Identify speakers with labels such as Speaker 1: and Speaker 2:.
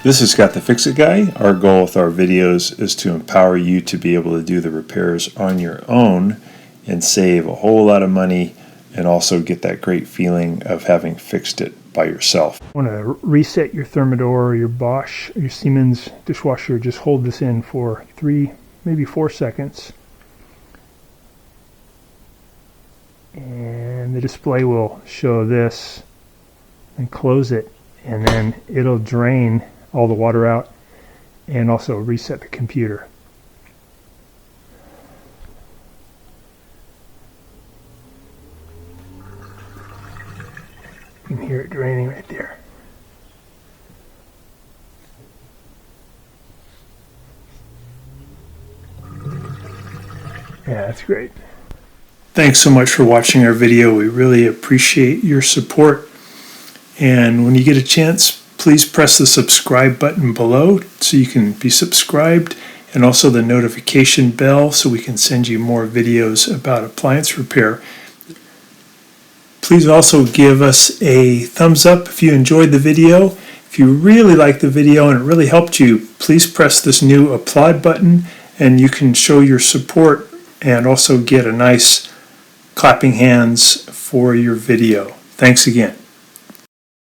Speaker 1: This is Scott the Fix-It Guy. Our goal with our videos is to empower you to be able to do the repairs on your own and save a whole lot of money and also get that great feeling of having fixed it by yourself.
Speaker 2: Want to reset your Thermador or your Bosch or your Siemens dishwasher, just hold this in for 3, maybe 4 seconds. And the display will show this, and close it, and then it'll drain all the water out and also reset the computer. You can hear it draining right there. Yeah, that's great.
Speaker 3: Thanks so much for watching our video. We really appreciate your support. And when you get a chance, please press the subscribe button below so you can be subscribed, and also the notification bell so we can send you more videos about appliance repair. Please also give us a thumbs up if you enjoyed the video. If you really liked the video and it really helped you, please press this new applaud button and you can show your support and also get a nice clapping hands for your video. Thanks again.